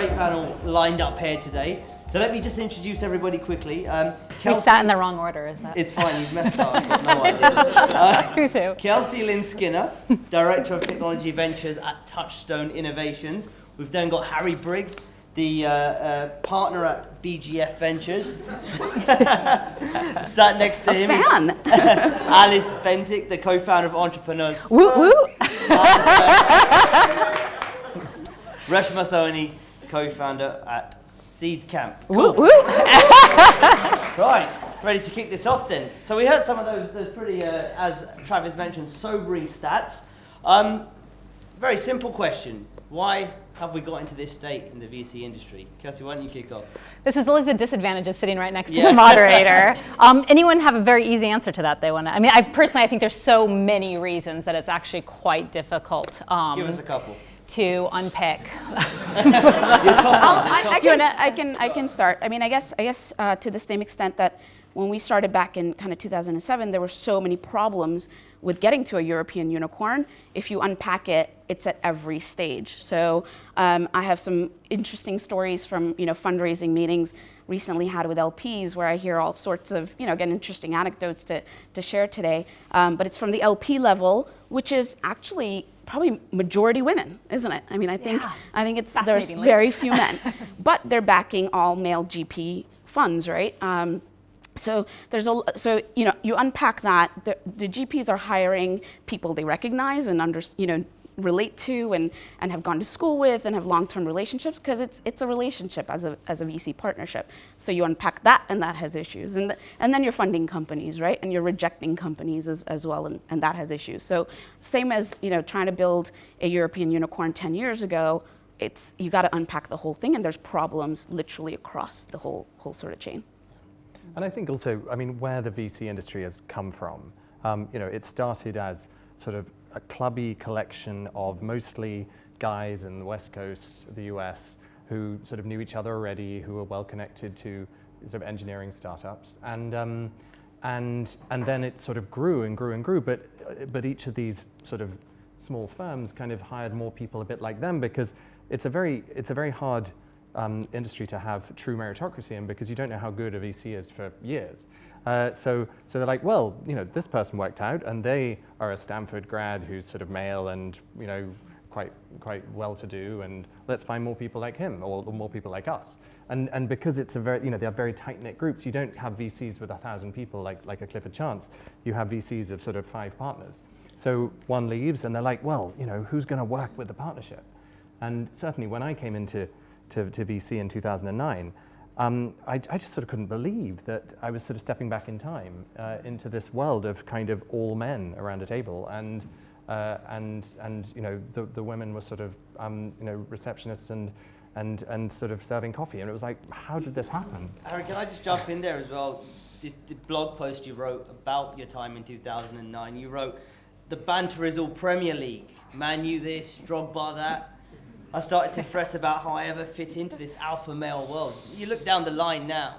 great panel lined up here today. So let me just introduce everybody quickly. We sat in the wrong order, is that? It's fine, you've messed up. I've got no idea. Who's who? Kelsey Lynn Skinner, Director of Technology Ventures at Touchstone Innovations. We've then got Harry Briggs, the partner at BGF Ventures. Sat next to him is Alice Bentic, the co-founder of Entrepreneurs Woo woo! Reshma Soni, co-founder at Seed Camp. Cool. Woo woo! Right, ready to kick this off then. So we heard some of those pretty, as Travis mentioned, sobering stats. Very simple question. Why have we got into this state in the VC industry? Kelsey, why don't you kick off? This is always the disadvantage of sitting right next to the moderator. Anyone have a very easy answer to that they want to? I mean, I think there's so many reasons that it's actually quite difficult. Give us a couple. To unpick. I can start. I mean, I guess to the same extent that when we started back in kind of 2007, there were so many problems with getting to a European unicorn. If you unpack it, it's at every stage. So I have some interesting stories from fundraising meetings recently had with LPs where I hear all sorts of again interesting anecdotes to share today. But it's from the LP level, which is actually probably majority women, isn't it? I mean, I think it's there's very few men, but they're backing all male GP funds, right? So you unpack that. The GPs are hiring people they recognize and relate to and have gone to school with and have long-term relationships because it's a relationship as a VC partnership. So you unpack that and that has issues, and then you're funding companies, right? And you're rejecting companies as well, and that has issues. So same as trying to build a European unicorn 10 years ago, you got to unpack the whole thing, and there's problems literally across the whole sort of chain. And I think also, I mean, where the VC industry has come from, it started as sort of a clubby collection of mostly guys in the West Coast of the US who sort of knew each other already, who were well connected to sort of engineering startups, and then it sort of grew and grew and grew. But each of these sort of small firms kind of hired more people a bit like them because it's a very hard industry to have true meritocracy in because you don't know how good a VC is for years. So they're like, well, this person worked out, and they are a Stanford grad who's sort of male and quite well-to-do, and let's find more people like him or more people like us. And because it's a very they have very tight-knit groups, you don't have VCs with 1,000 people like a Clifford Chance. You have VCs of sort of 5 partners. So one leaves, and they're like, well, who's going to work with the partnership? And certainly when I came into VC in 2009. I just sort of couldn't believe that I was sort of stepping back in time into this world of kind of all men around a table, and the women were sort of receptionists and sort of serving coffee, and it was like, how did this happen? Harry, can I just jump in there as well? The blog post you wrote about your time in 2009, you wrote, "The banter is all Premier League. Man U this, Drogba that." I started to fret about how I ever fit into this alpha male world. You look down the line now.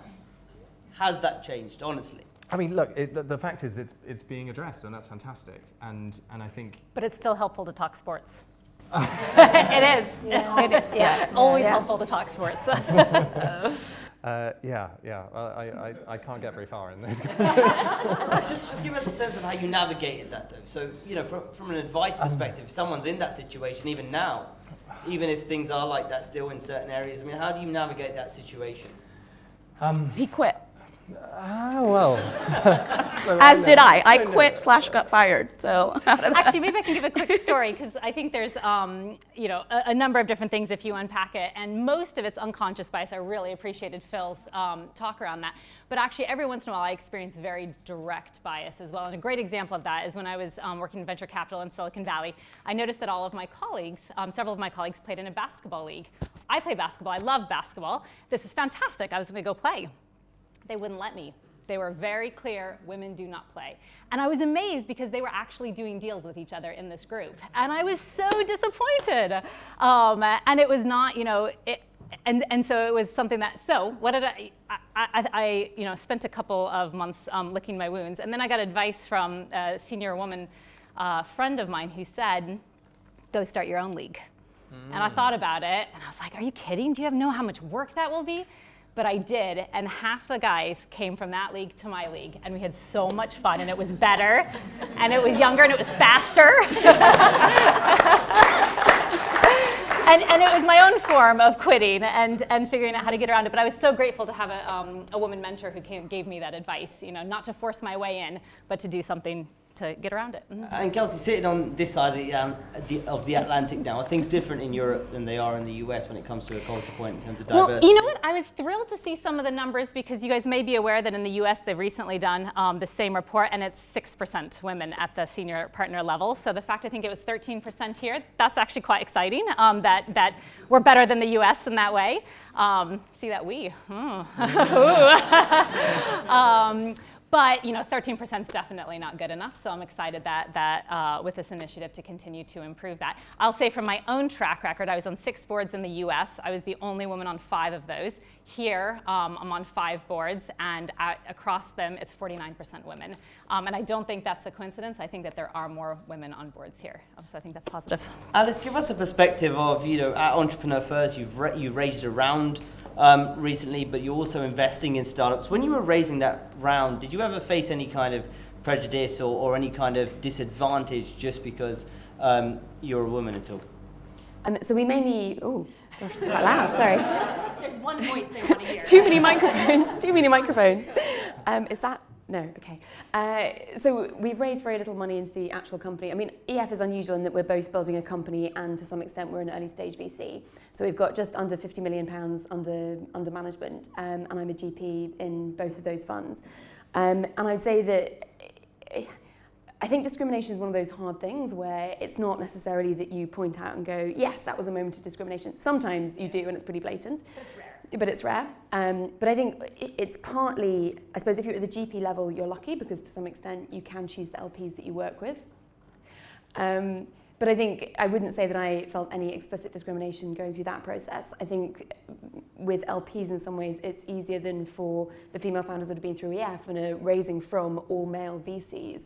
Has that changed, honestly? I mean, look, the fact is it's being addressed, and that's fantastic. And I think... But it's still helpful to talk sports. It is. Yeah. Always helpful to talk sports. I can't get very far in those. just give us a sense of how you navigated that, though. So, from an advice perspective, if someone's in that situation, even now, even if things are like that still in certain areas, I mean, how do you navigate that situation? He quit. Well. As did I. I quit / got fired. So actually, maybe I can give a quick story because I think there's a number of different things if you unpack it, and most of it's unconscious bias. I really appreciated Phil's talk around that. But actually, every once in a while, I experience very direct bias as well. And a great example of that is when I was working in venture capital in Silicon Valley. I noticed that all of my colleagues, several of my colleagues, played in a basketball league. I play basketball. I love basketball. This is fantastic. I was going to go play. They wouldn't let me. They were very clear, women do not play. And I was amazed because they were actually doing deals with each other in this group. And I was so disappointed. And it was not, and so it was something that, so what did I spent a couple of months licking my wounds. And then I got advice from a senior woman friend of mine who said, go start your own league. And I thought about it, and I was like, are you kidding? Do you know how much work that will be? But I did, and half the guys came from that league to my league, and we had so much fun, and it was better, and it was younger, and it was faster. And it was my own form of quitting and figuring out how to get around it. But I was so grateful to have a woman mentor who gave me that advice, not to force my way in, but to do something to get around it. Mm-hmm. And Kelsey, sitting on this side of the Atlantic now, are things different in Europe than they are in the US when it comes to a culture point in terms of diversity? Well, you know what? I was thrilled to see some of the numbers because you guys may be aware that in the US they've recently done the same report, and it's 6% women at the senior partner level. So the fact I think it was 13% here, that's actually quite exciting, that we're better than the US in that way. See that we. But 13% is definitely not good enough, so I'm excited that with this initiative to continue to improve that. I'll say from my own track record, I was on 6 boards in the US. I was the only woman on 5 of those. Here, I'm on 5 boards, and across them, it's 49% women. And I don't think that's a coincidence. I think that there are more women on boards here, so I think that's positive. Alice, give us a perspective of, at Entrepreneur First, you raised a round recently, but you're also investing in startups. When you were raising that round, did you ever face any kind of prejudice or any kind of disadvantage just because you're a woman at all? So we mainly, oh, gosh, it's quite loud, sorry. There's one voice they want to hear. Too many microphones. Is that? No, okay. So we've raised very little money into the actual company. I mean, EF is unusual in that we're both building a company and to some extent we're an early stage VC. So we've got just under £50 million under management, and I'm a GP in both of those funds. And I'd say that I think discrimination is one of those hard things where it's not necessarily that you point out and go, yes, that was a moment of discrimination. Sometimes you do, and it's pretty blatant. But it's rare. But I think it's partly, I suppose if you're at the GP level, you're lucky because to some extent you can choose the LPs that you work with. But I think I wouldn't say that I felt any explicit discrimination going through that process. I think with LPs in some ways it's easier than for the female founders that have been through EF and are raising from all male VCs.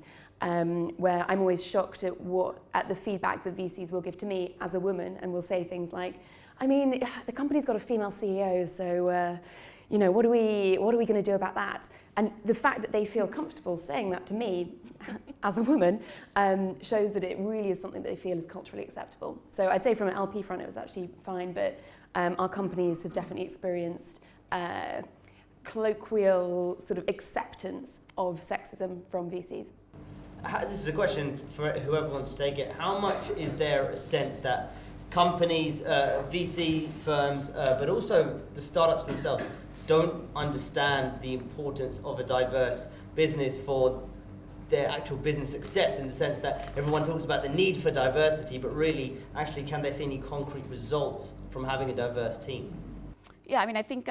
Where I'm always shocked at the feedback that VCs will give to me as a woman and will say things like, I mean, the company's got a female CEO, so what are we going to do about that? And the fact that they feel comfortable saying that to me as a woman shows that it really is something that they feel is culturally acceptable. So I'd say from an LP front it was actually fine, but our companies have definitely experienced colloquial sort of acceptance of sexism from VCs. This is a question for whoever wants to take it. How much is there a sense that companies, VC firms, but also the startups themselves don't understand the importance of a diverse business for their actual business success, in the sense that everyone talks about the need for diversity, but really, actually, can they see any concrete results from having a diverse team? Yeah, I mean, I think,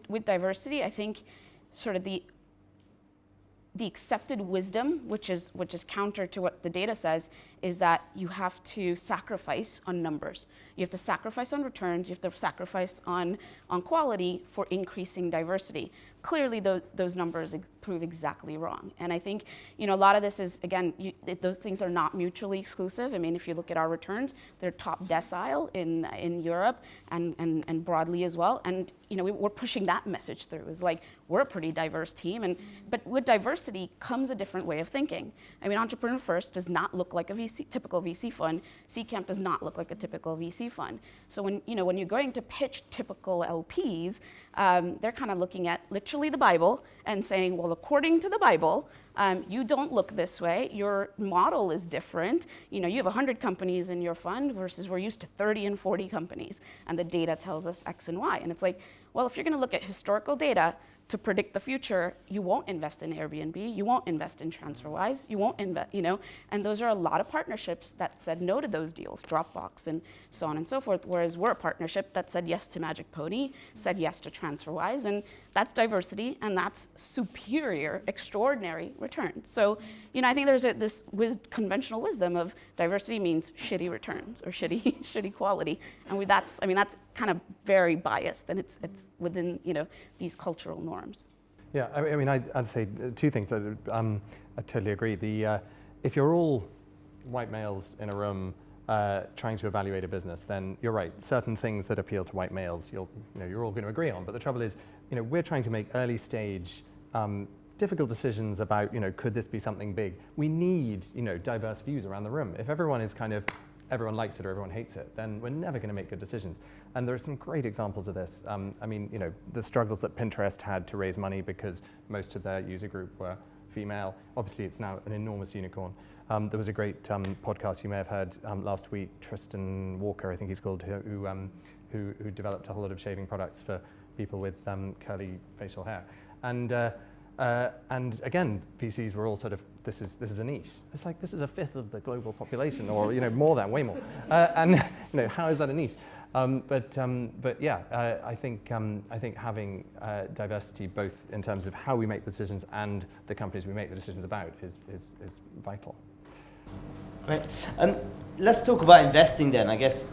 with diversity, I think sort of the accepted wisdom, which is counter to what the data says, is that you have to sacrifice on numbers. You have to sacrifice on returns. You have to sacrifice on quality for increasing diversity. Clearly, those numbers prove exactly wrong. And I think a lot of this is, again, those things are not mutually exclusive. I mean, if you look at our returns, they're top decile in Europe and broadly as well. And we're pushing that message through. It's like we're a pretty diverse team, but with diversity comes a different way of thinking. I mean, Entrepreneur First does not look like a typical VC fund. C-Camp does not look like a typical VC fund. So when you're going to pitch typical LPs, they're kind of looking at literally the Bible and saying, well, according to the Bible, you don't look this way. Your model is different. You have 100 companies in your fund versus we're used to 30 and 40 companies, and the data tells us X and Y. And it's like, well, if you're going to look at historical data to predict the future, you won't invest in Airbnb, you won't invest in TransferWise, you won't invest, and those are a lot of partnerships that said no to those deals, Dropbox and so on and so forth, whereas we're a partnership that said yes to Magic Pony, said yes to TransferWise, and that's diversity, and that's superior, extraordinary returns. So, I think there's this conventional wisdom of diversity means shitty returns or shitty quality, and that's kind of very biased, and it's within these cultural norms. Yeah, I mean, I'd say two things. I totally agree. If you're all white males in a room trying to evaluate a business, then you're right. Certain things that appeal to white males, you're all going to agree on. But the trouble is, we're trying to make early stage, difficult decisions about, could this be something big? We need, diverse views around the room. If everyone is everyone likes it or everyone hates it, then we're never going to make good decisions. And there are some great examples of this. The struggles that Pinterest had to raise money because most of their user group were female. Obviously, it's now an enormous unicorn. There was a great podcast you may have heard last week, Tristan Walker, I think he's called, who developed a whole lot of shaving products for people with curly facial hair. And again, VCs were all sort of, this is a niche. It's like, this is a fifth of the global population, or more than, way more. And how is that a niche? But yeah, I think having diversity both in terms of how we make the decisions and the companies we make the decisions about is vital. Right. Let's talk about investing then. I guess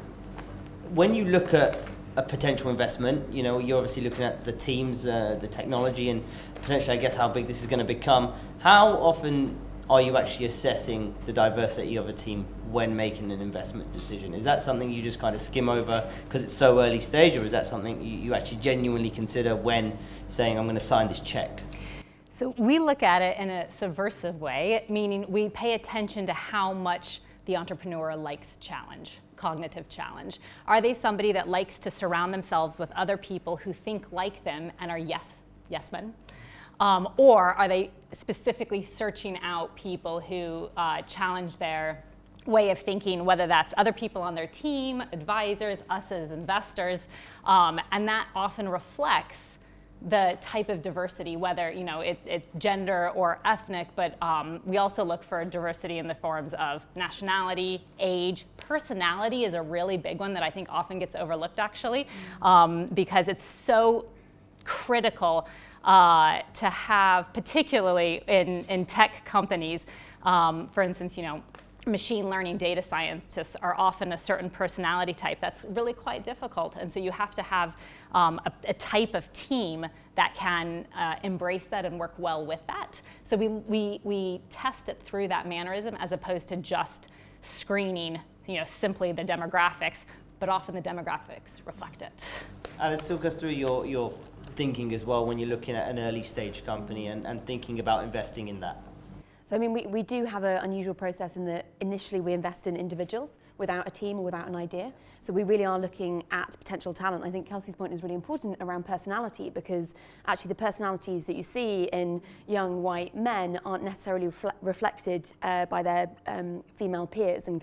when you look at a potential investment, you're obviously looking at the teams, the technology, and potentially, I guess, how big this is going to become. How often are you actually assessing the diversity of a team when making an investment decision? Is that something you just kind of skim over because it's so early stage, or is that something you actually genuinely consider when saying, I'm going to sign this check? So we look at it in a subversive way, meaning we pay attention to how much the entrepreneur likes challenge, cognitive challenge. Are they somebody that likes to surround themselves with other people who think like them and are yes men? Or are they specifically searching out people who challenge their way of thinking, whether that's other people on their team, advisors, us as investors, and that often reflects the type of diversity, whether it's gender or ethnic, but we also look for diversity in the forms of nationality, age, personality is a really big one that I think often gets overlooked actually, because it's so critical to have, particularly in tech companies. For instance, machine learning data scientists are often a certain personality type that's really quite difficult, and so you have to have a type of team that can embrace that and work well with that. So we test it through that mannerism as opposed to just screening simply the demographics, but often the demographics reflect it. Alice, talk us through your thinking as well when you're looking at an early stage company and thinking about investing in that. So we do have an unusual process in that initially we invest in individuals without a team or without an idea. So we really are looking at potential talent. I think Kelsey's point is really important around personality, because actually the personalities that you see in young white men aren't necessarily reflected by their female peers, and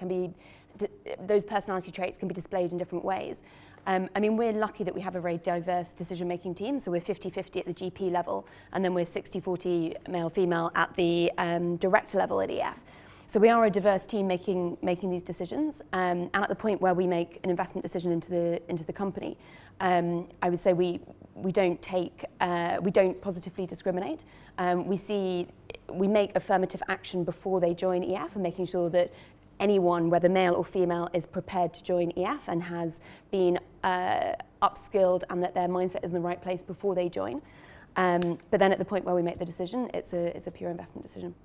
those personality traits can be displayed in different ways. We're lucky that we have a very diverse decision-making team, so we're 50-50 at the GP level, and then we're 60-40 male-female at the director level at EF. So we are a diverse team making these decisions, and at the point where we make an investment decision into the company, I would say we don't positively discriminate. We make affirmative action before they join EF, and making sure that anyone, whether male or female, is prepared to join EF and has been upskilled, and that their mindset is in the right place before they join. But then at the point where we make the decision, it's a pure investment decision.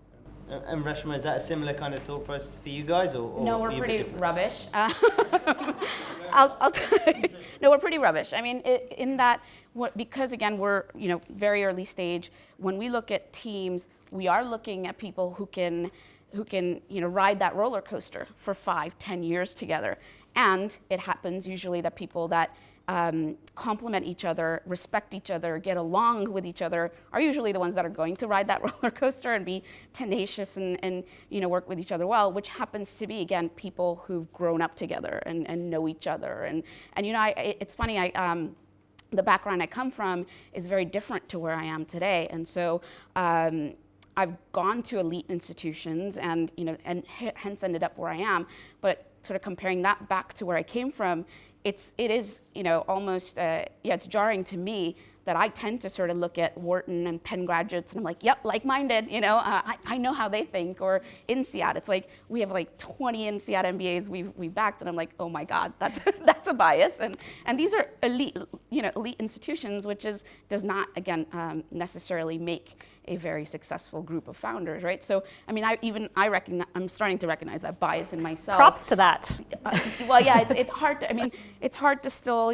And Reshma, is that a similar kind of thought process for you guys, or no, we're are you a bit pretty different? rubbish. No, we're pretty rubbish. In that, because again we're very early stage. When we look at teams, we are looking at people who can ride that roller coaster for 5-10 years together. And it happens usually that people that complement each other, respect each other, get along with each other, are usually the ones that are going to ride that roller coaster and be tenacious and work with each other well, which happens to be, again, people who've grown up together and know each other. And it's funny, the background I come from is very different to where I am today. And so I've gone to elite institutions and hence ended up where I am, but sort of comparing that back to where I came from, it is almost it's jarring to me that I tend to sort of look at Wharton and Penn graduates and I'm like, yep, like-minded, I know how they think. Or INSEAD, it's like we have like 20 INSEAD MBAs we've backed, and I'm like, oh my God, that's a bias. And these are elite institutions, which does not, again, necessarily make a very successful group of founders, right? So, I mean, I'm starting to recognize that bias in myself. Props to that. Well, yeah, it's hard to, it's hard to still,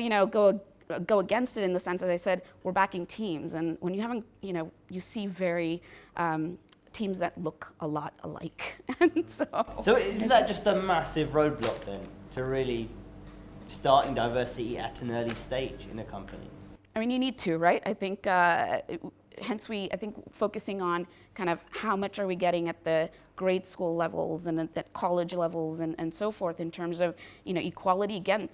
go against it in the sense, as I said, we're backing teams. And when you haven't, you see very, teams that look a lot alike. And so isn't that just a massive roadblock then to really starting diversity at an early stage in a company? I mean, you need to, right? I think, hence I think focusing on kind of how much are we getting at the grade school levels and at college levels and so forth in terms of, equality, again,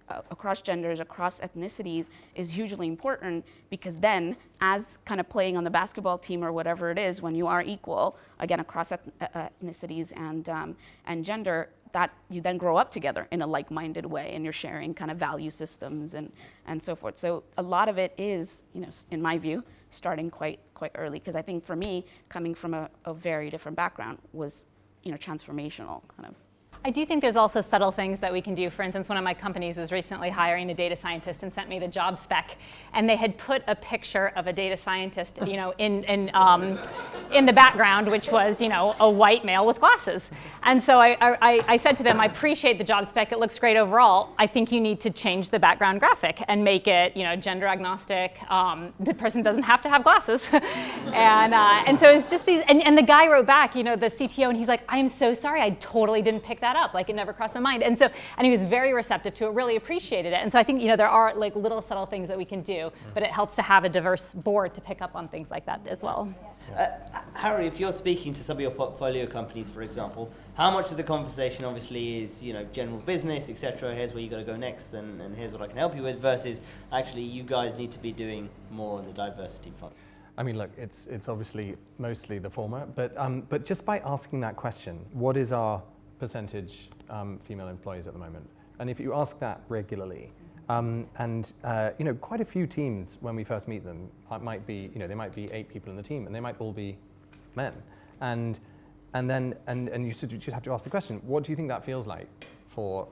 across genders, across ethnicities is hugely important, because then as kind of playing on the basketball team or whatever it is, when you are equal, again, across ethnicities and gender, that you then grow up together in a like-minded way, and you're sharing kind of value systems and so forth. So a lot of it is, in my view, starting quite early, because I think for me, coming from a very different background was, transformational kind of. I do think there's also subtle things that we can do. For instance, one of my companies was recently hiring a data scientist and sent me the job spec, and they had put a picture of a data scientist, in the background, which was, a white male with glasses. And so I said to them, I appreciate the job spec. It looks great overall. I think you need to change the background graphic and make it, gender agnostic. The person doesn't have to have glasses. and so it's just these, and the guy wrote back, the CTO, and he's like, I am so sorry. I totally didn't pick that up. Like, it never crossed my mind. And he was very receptive to it, really appreciated it. And so I think, there are like little subtle things that we can do, but it helps to have a diverse board to pick up on things like that as well. Harry, if you're speaking to some of your portfolio companies, for example, how much of the conversation obviously is, general business, etc. Here's where you got to go next, and here's what I can help you with, versus actually you guys need to be doing more on the diversity front? I mean, look, it's obviously mostly the former, but just by asking that question, what is our percentage female employees at the moment? And if you ask that regularly, quite a few teams, when we first meet them, might be, they might be 8 people in the team, and they might all be men. And you should have to ask the question, what do you think that feels like for,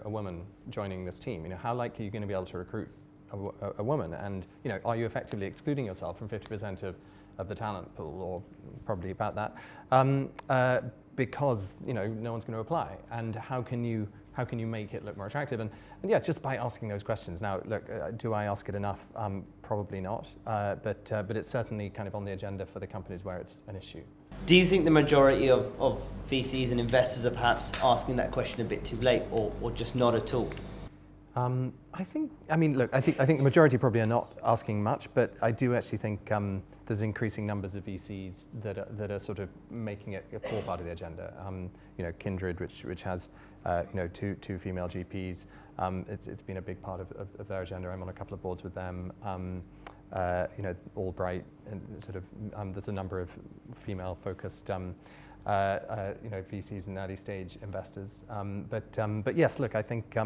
a woman joining this team? How likely are you going to be able to recruit a woman? And, are you effectively excluding yourself from 50% of the talent pool, or probably about that, because, no one's going to apply? And how can you make it look more attractive? And yeah, just by asking those questions. Now, look, do I ask it enough? Probably not, but it's certainly kind of on the agenda for the companies where it's an issue. Do you think the majority of VCs and investors are perhaps asking that question a bit too late, or just not at all? I think the majority probably are not asking much, but I do actually think there's increasing numbers of VCs that are sort of making it a core part of the agenda. Kindred, which has two female GPs, it's been a big part of their agenda. I'm on a couple of boards with them. Albright, and sort of there's a number of female-focused VCs and early stage investors. But yes, look, I think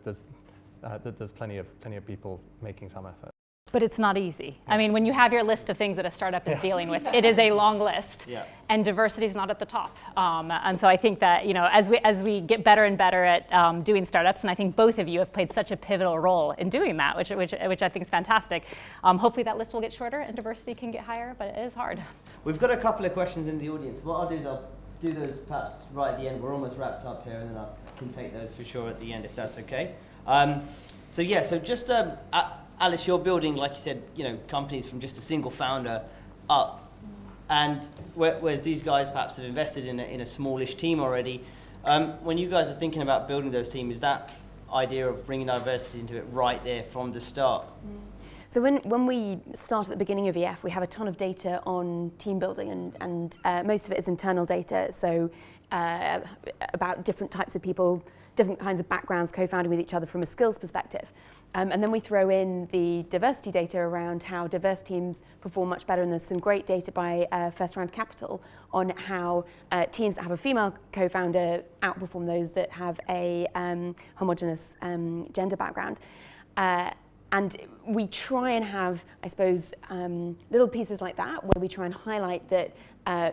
there's plenty of people making some effort. But it's not easy. I mean, when you have your list of things that a startup is dealing with, it is a long list, and diversity is not at the top. And so I think that, as we get better and better at doing startups, and I think both of you have played such a pivotal role in doing that, which I think is fantastic. Hopefully that list will get shorter and diversity can get higher, but it is hard. We've got a couple of questions in the audience. What I'll do is I'll do those perhaps right at the end. We're almost wrapped up here, and then I can take those for sure at the end if that's okay. So just Alice, you're building, like you said, companies from just a single founder up, and whereas these guys perhaps have invested in a smallish team already. When you guys are thinking about building those teams, is that idea of bringing diversity into it right there from the start? So when we start at the beginning of EF, we have a ton of data on team building, and most of it is internal data. So about different types of people, different kinds of backgrounds co-founding with each other from a skills perspective. And then we throw in the diversity data around how diverse teams perform much better. And there's some great data by First Round Capital on how teams that have a female co-founder outperform those that have a homogenous gender background. And we try and have, I suppose, little pieces like that where we try and highlight that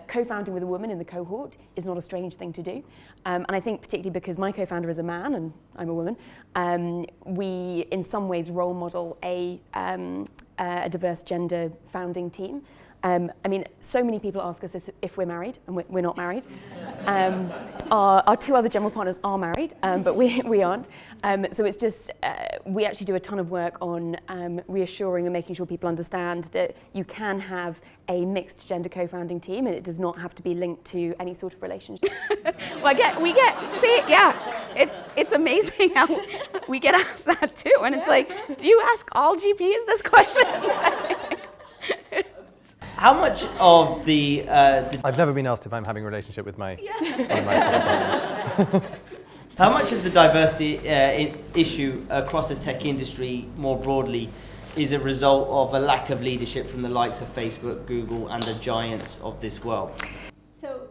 co-founding with a woman in the cohort is not a strange thing to do. And I think particularly because my co-founder is a man and I'm a woman, we in some ways role model a diverse gender founding team. I mean, so many people ask us this if we're married, and we're not married. Our two other general partners are married, but we aren't. So it's just, we actually do a ton of work on reassuring and making sure people understand that you can have a mixed gender co-founding team, and it does not have to be linked to any sort of relationship. Well, it's amazing how we get asked that too. And it's like, do you ask all GPs this question? How much of the I've never been asked if I'm having a relationship with my, one of my partners. how much of the diversity issue across the tech industry more broadly is a result of a lack of leadership from the likes of Facebook, Google, and the giants of this world?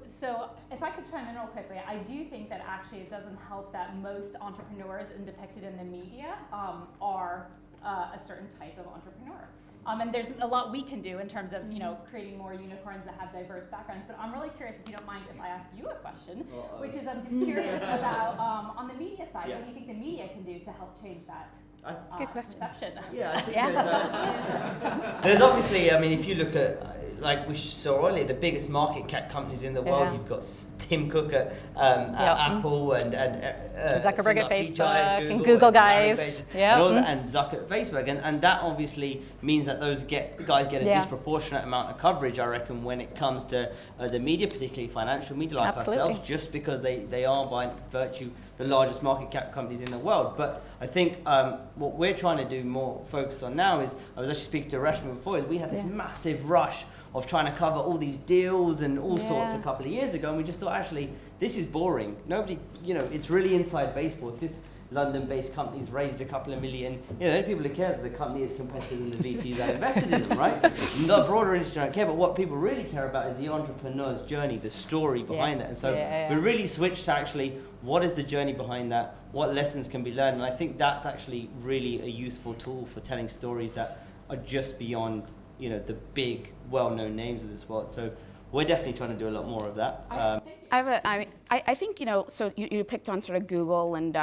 So if I could chime in real quickly, I do think that actually it doesn't help that most entrepreneurs depicted in the media are a certain type of entrepreneur. And there's a lot we can do in terms of, creating more unicorns that have diverse backgrounds. But I'm really curious, if you don't mind, if I ask you a question, which is I'm just curious about on the media side, what do you think the media can do to help change that Good question. perception? Yeah, I think there's obviously, I mean, if you look at, like we saw earlier, the biggest market cap companies in the world, Yeah. you've got Tim Cook at Apple and Zuckerberg at Sundar Facebook Pichai and Google Larry guys. Page Yeah. and all that, and Zuck at Facebook, and that obviously means that those guys get a Yeah. disproportionate amount of coverage, I reckon, when it comes to the media, particularly financial media like Absolutely. ourselves, just because they are by virtue the largest market cap companies in the world. But I think what we're trying to do more focus on now is, I was actually speaking to Rashmi before, is we had this massive rush of trying to cover all these deals and all sorts a couple of years ago, and we just thought, actually, this is boring. Nobody, it's really inside baseball. If this London-based company's raised a couple of million, the only people who care is the company is competitive in the VCs that invested in them, right? The broader industry don't care, but what people really care about is the entrepreneur's journey, the story behind that. And so we really switched to actually, what is the journey behind that? What lessons can be learned? And I think that's actually really a useful tool for telling stories that are just beyond the big, well-known names of this world. So we're definitely trying to do a lot more of that. I think, so you picked on sort of Google and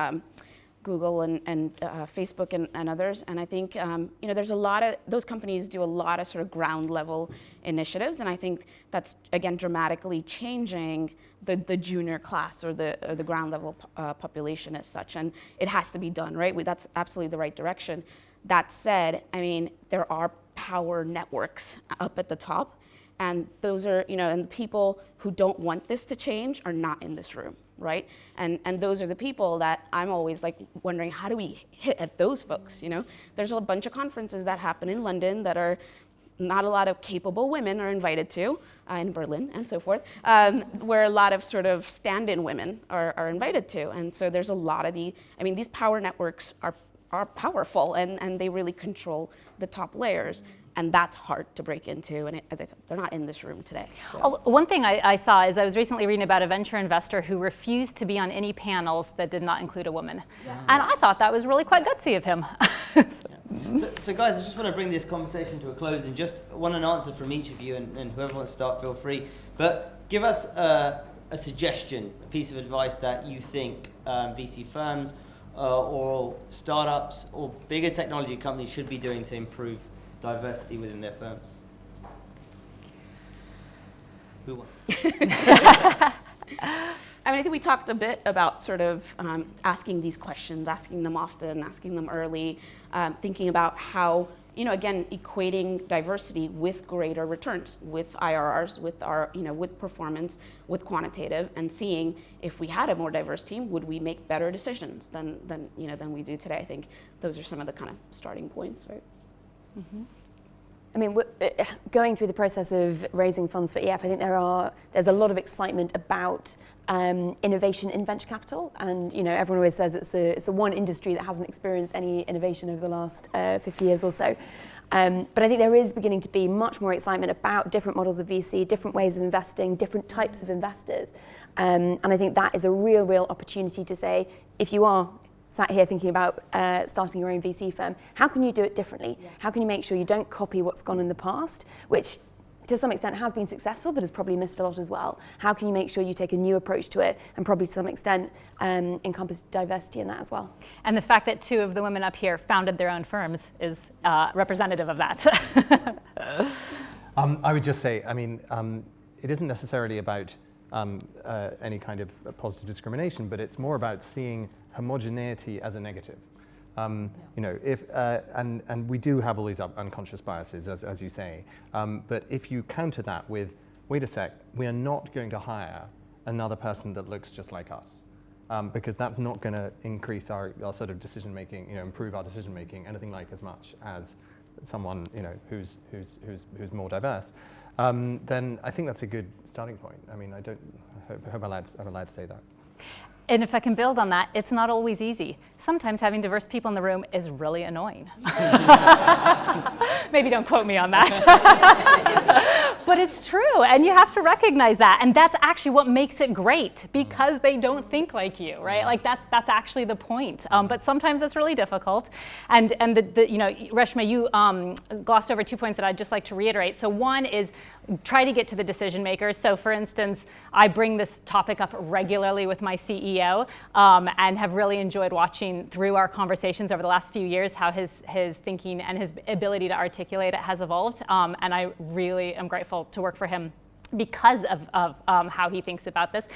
Facebook and others, and I think there's a lot of those companies do a lot of sort of ground level initiatives, and I think that's again dramatically changing the junior class or the ground level population as such, and it has to be done, right? That's absolutely the right direction. That said, I mean, there are power networks up at the top, and those are, and the people who don't want this to change are not in this room, right? And those are the people that I'm always like wondering, how do we hit at those folks, There's a bunch of conferences that happen in London that are not a lot of capable women are invited to, in Berlin and so forth, where a lot of sort of stand-in women are invited to. And so there's a lot of these power networks are powerful, and they really control the top layers, and that's hard to break into, and as I said, they're not in this room today. So. One thing I saw is I was recently reading about a venture investor who refused to be on any panels that did not include a woman, and I thought that was really quite gutsy of him. So guys, I just want to bring this conversation to a close and just want an answer from each of you, and whoever wants to start, feel free, but give us a suggestion, a piece of advice that you think VC firms or startups or bigger technology companies should be doing to improve diversity within their firms. Who wants to start? I think we talked a bit about sort of asking these questions, asking them often, asking them early, thinking about how, again, equating diversity with greater returns, with IRRs, with our, with performance, with quantitative, and seeing if we had a more diverse team, would we make better decisions than we do today? I think those are some of the kind of starting points, right? Mm-hmm. I mean, going through the process of raising funds for EF, I think there's a lot of excitement about innovation in venture capital, and everyone always says it's the one industry that hasn't experienced any innovation over the last 50 years or so. But I think there is beginning to be much more excitement about different models of VC, different ways of investing, different types of investors, and I think that is a real opportunity to say, if you are sat here thinking about starting your own VC firm, how can you do it differently? Yeah. How can you make sure you don't copy what's gone in the past, which to some extent has been successful but has probably missed a lot as well? How can you make sure you take a new approach to it and probably to some extent encompass diversity in that as well? And the fact that 2 of the women up here founded their own firms is representative of that. I would just say, I mean, it isn't necessarily about any kind of positive discrimination, but it's more about seeing homogeneity as a negative. You know, and we do have all these unconscious biases, as you say, but if you counter that with, wait a sec, we are not going to hire another person that looks just like us, because that's not going to increase our sort of decision making, you know, improve our decision making anything like as much as someone, you know, who's more diverse, then I think that's a good starting point. I mean, I hope I'm allowed to say that. And if I can build on that, it's not always easy. Sometimes having diverse people in the room is really annoying. Maybe don't quote me on that. But it's true, and you have to recognize that. And that's actually what makes it great, because they don't think like you, right? Like that's actually the point. But sometimes it's really difficult. And you know, Reshma, you glossed over 2 points that I'd just like to reiterate. So one is try to get to the decision makers. So for instance, I bring this topic up regularly with my CEO and have really enjoyed watching through our conversations over the last few years how his thinking and his ability to articulate it has evolved. And I really am grateful to work for him because of how he thinks about this.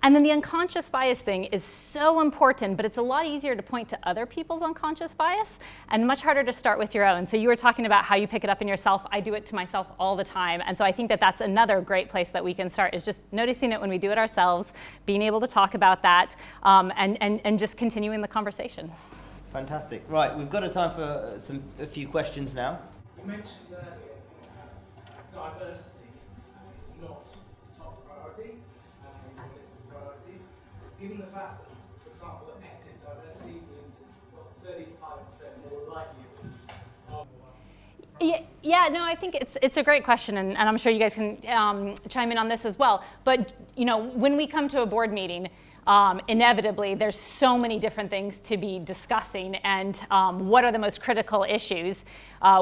And then the unconscious bias thing is so important, but it's a lot easier to point to other people's unconscious bias and much harder to start with your own. So you were talking about how you pick it up in yourself. I do it to myself all the time. And so I think that that's another great place that we can start, is just noticing it when we do it ourselves, being able to talk about that, and just continuing the conversation. Fantastic. Right, we've got a time for a few questions now. You mentioned earlier diversity is not top priority in your list of priorities. Given the fact that, for example, that ethnic diversity is 35% more likely. Yeah, no, I think it's a great question, and I'm sure you guys can chime in on this as well. But you know, when we come to a board meeting, inevitably there's so many different things to be discussing, and what are the most critical issues.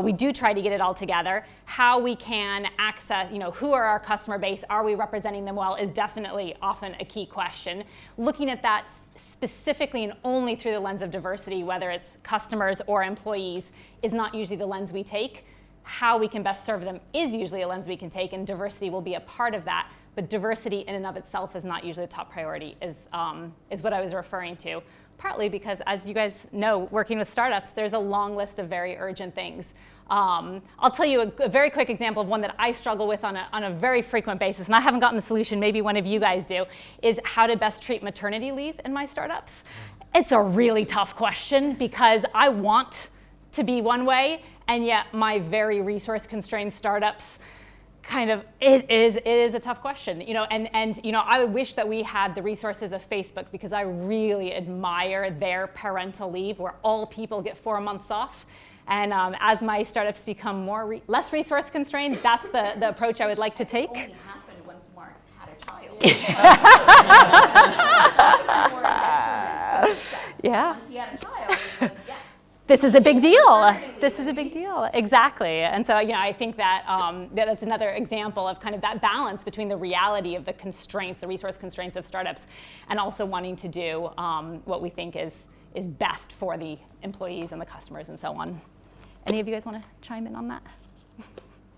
We do try to get it all together. How we can access, you know, who are our customer base? Are we representing them well? Is definitely often a key question. Looking at that specifically and only through the lens of diversity, whether it's customers or employees, is not usually the lens we take. How we can best serve them is usually a lens we can take, and diversity will be a part of that. But diversity in and of itself is not usually the top priority, is what I was referring to. Partly because, as you guys know, working with startups, there's a long list of very urgent things. I'll tell you a very quick example of one that I struggle with on a very frequent basis, and I haven't gotten the solution, maybe one of you guys do, is how to best treat maternity leave in my startups. It's a really tough question because I want to be one way, and yet my very resource-constrained startups kind of, it is a tough question, you know, and you know, I wish that we had the resources of Facebook, because I really admire their parental leave where all people get 4 months off. And as my startups become less resource constrained, that's the approach I would like to take. Only happened once Mark had a child. Yeah. Once he had a child, it was like, yes. This is a big deal. This is a big deal. Exactly. And so, you know, I think that that's another example of kind of that balance between the reality of the constraints, the resource constraints of startups, and also wanting to do what we think is best for the employees and the customers and so on. Any of you guys want to chime in on that?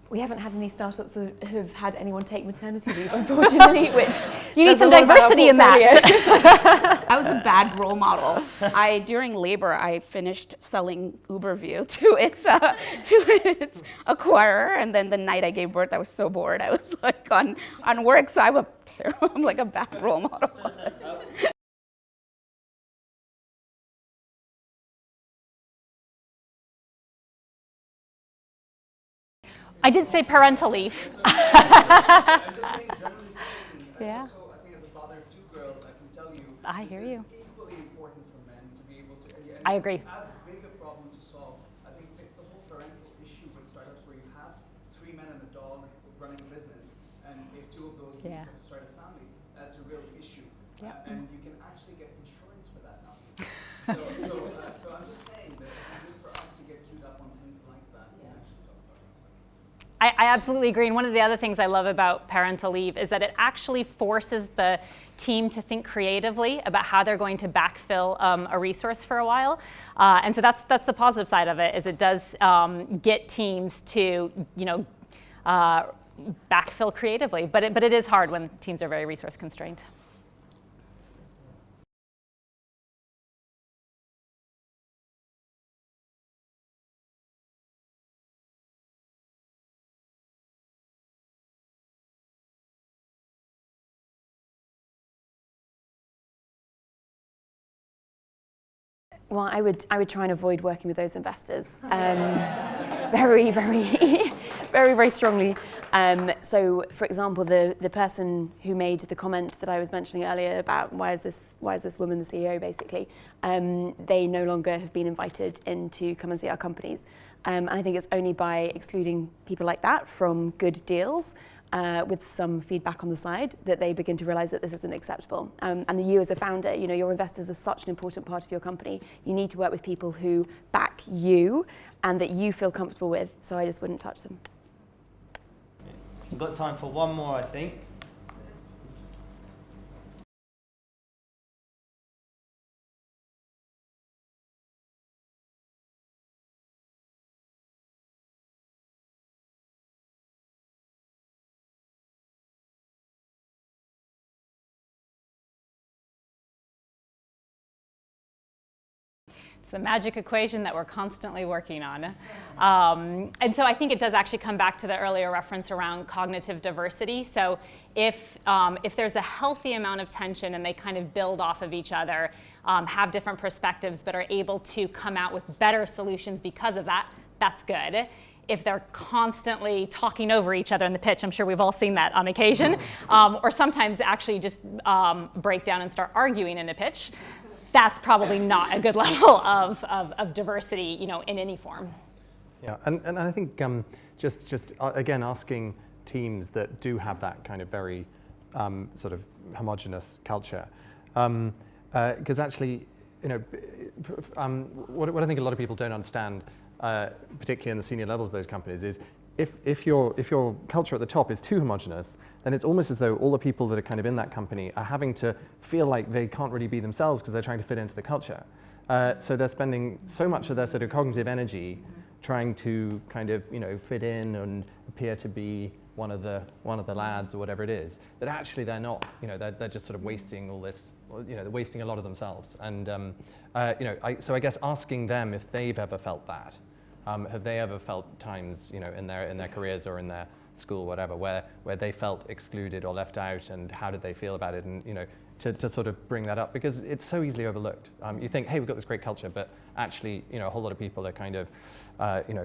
We haven't had any startups that have had anyone take maternity leave, unfortunately, which you need some diversity in that. I was a bad role model. During labor, I finished selling Uberview to its acquirer, and then the night I gave birth, I was so bored. I was like on work, so I'm like a bad role model. I did say parental leave. I'm just saying, generally speaking, Yeah. also, I think as a father of 2 girls, I can tell you, I hear you. It's equally important for men to be able to. And I agree. As a bigger problem to solve, I think it's the whole parental issue with startups where you have 3 men and a dog running a business, and if 2 of those Yeah. need to start a family, that's a real issue. Yeah. And you can actually get insurance for that now. So I'm just saying that it's good for us to get queued up on things like that. Yeah. I absolutely agree. And one of the other things I love about parental leave is that it actually forces the team to think creatively about how they're going to backfill a resource for a while. And so that's the positive side of it, is it does get teams to, backfill creatively. But it is hard when teams are very resource constrained. Well, I would try and avoid working with those investors very, very, very, very strongly. So, for example, the person who made the comment that I was mentioning earlier about why is this woman the CEO, basically, they no longer have been invited in to come and see our companies. And I think it's only by excluding people like that from good deals, with some feedback on the side, that they begin to realize that this isn't acceptable. And you as a founder, your investors are such an important part of your company. You need to work with people who back you and that you feel comfortable with. So I just wouldn't touch them. We've got time for one more, I think. It's the magic equation that we're constantly working on. And so I think it does actually come back to the earlier reference around cognitive diversity. So if there's a healthy amount of tension and they kind of build off of each other, have different perspectives, but are able to come out with better solutions because of that, that's good. If they're constantly talking over each other in the pitch, I'm sure we've all seen that on occasion, or sometimes actually just break down and start arguing in a pitch, that's probably not a good level of diversity, in any form. Yeah, and I think just again asking teams that do have that kind of very sort of homogenous culture, because actually, what I think a lot of people don't understand, particularly in the senior levels of those companies, is if your culture at the top is too homogenous, then it's almost as though all the people that are kind of in that company are having to feel like they can't really be themselves because they're trying to fit into the culture. So they're spending so much of their sort of cognitive energy trying to kind of fit in and appear to be one of the lads or whatever it is, that actually they're not. They're just sort of wasting all this. They're wasting a lot of themselves. And so I guess asking them if they've ever felt that. Have they ever felt times, in their careers or in their school, whatever, where they felt excluded or left out, and how did they feel about it? And to sort of bring that up, because it's so easily overlooked. You think, hey, we've got this great culture, but actually, a whole lot of people are kind of,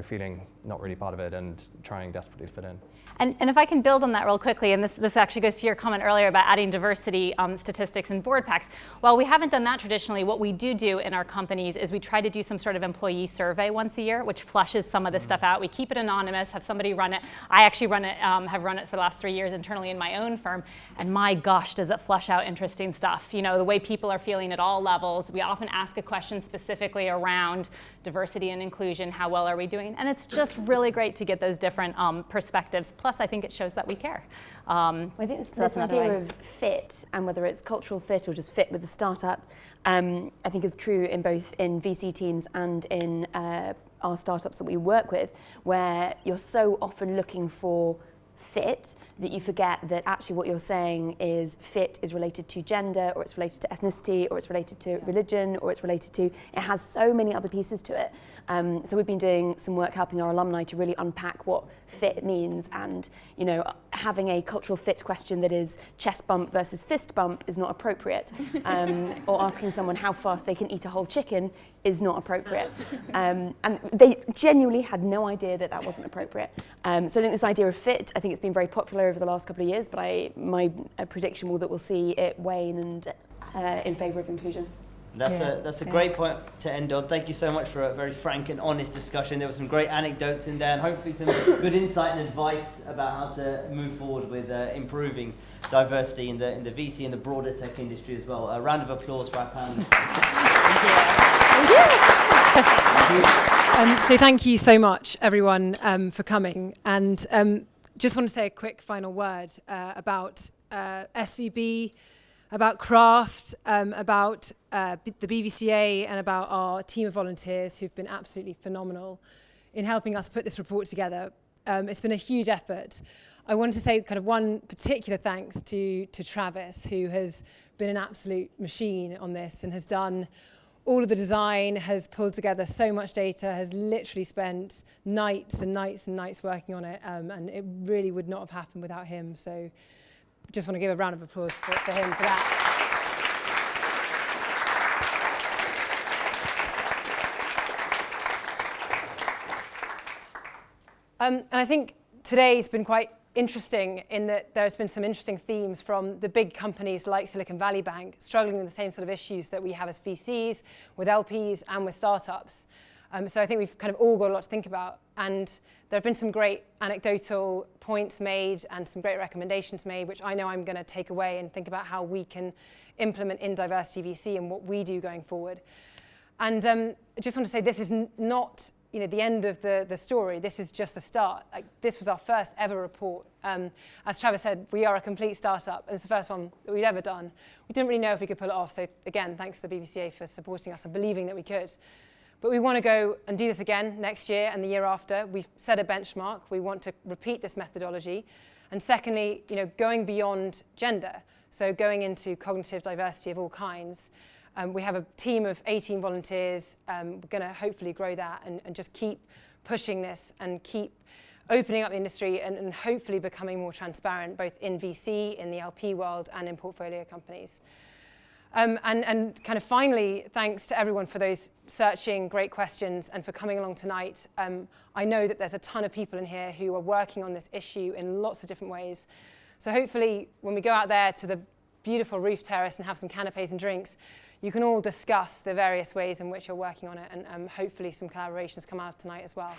feeling not really part of it and trying desperately to fit in. And if I can build on that real quickly, and this actually goes to your comment earlier about adding diversity statistics in board packs. While we haven't done that traditionally, what we do in our companies is we try to do some sort of employee survey once a year, which flushes some of this stuff out. We keep it anonymous, have somebody run it. I actually have run it for the last 3 years internally in my own firm, and my gosh, does it flush out interesting stuff. The way people are feeling at all levels. We often ask a question specifically around diversity and inclusion. How well are we doing? And it's just really great to get those different perspectives. Plus, I think it shows that we care. I think this idea of fit, and whether it's cultural fit or just fit with the startup, I think is true in both in VC teams and in our startups that we work with, where you're so often looking for fit that you forget that actually what you're saying is fit is related to gender, or it's related to ethnicity, or it's related to religion, or it's related to, it has so many other pieces to it. So we've been doing some work helping our alumni to really unpack what fit means, and having a cultural fit question that is chest bump versus fist bump is not appropriate, or asking someone how fast they can eat a whole chicken is not appropriate, and they genuinely had no idea that wasn't appropriate. So I think this idea of fit, I think it's been very popular over the last couple of years, but my prediction will that we'll see it wane and in favour of inclusion. That's a great point to end on. Thank you so much for a very frank and honest discussion. There were some great anecdotes in there, and hopefully some good insight and advice about how to move forward with improving diversity in the VC and the broader tech industry as well. A round of applause for our panelists. Thank you. So thank you so much, everyone, for coming. And just want to say a quick final word about SVB, about Craft, about the BVCA, and about our team of volunteers who've been absolutely phenomenal in helping us put this report together. It's been a huge effort. I wanted to say kind of one particular thanks to Travis, who has been an absolute machine on this and has done all of the design, has pulled together so much data, has literally spent nights and nights and nights working on it, and it really would not have happened without him. So just want to give a round of applause for him for that. And I think today's been quite interesting in that there's been some interesting themes from the big companies like Silicon Valley Bank struggling with the same sort of issues that we have as VCs, with LPs and with startups. So I think we've kind of all got a lot to think about. And there have been some great anecdotal points made and some great recommendations made, which I know I'm going to take away and think about how we can implement in diversity VC and what we do going forward. And I just want to say this is not the end of the story. This is just the start. Like, this was our first ever report. As Travis said, we are a complete startup, and it's the first one that we'd ever done. We didn't really know if we could pull it off, so again, thanks to the BVCA for supporting us and believing that we could. But we want to go and do this again next year and the year after. We've set a benchmark. We want to repeat this methodology. And secondly, going beyond gender, so going into cognitive diversity of all kinds. We have a team of 18 volunteers. We're going to hopefully grow that and just keep pushing this and keep opening up the industry and hopefully becoming more transparent, both in VC, in the LP world, and in portfolio companies. And kind of finally, thanks to everyone for those searching great questions and for coming along tonight. I know that there's a ton of people in here who are working on this issue in lots of different ways. So hopefully when we go out there to the beautiful roof terrace and have some canapes and drinks, you can all discuss the various ways in which you're working on it, and hopefully some collaborations come out of tonight as well.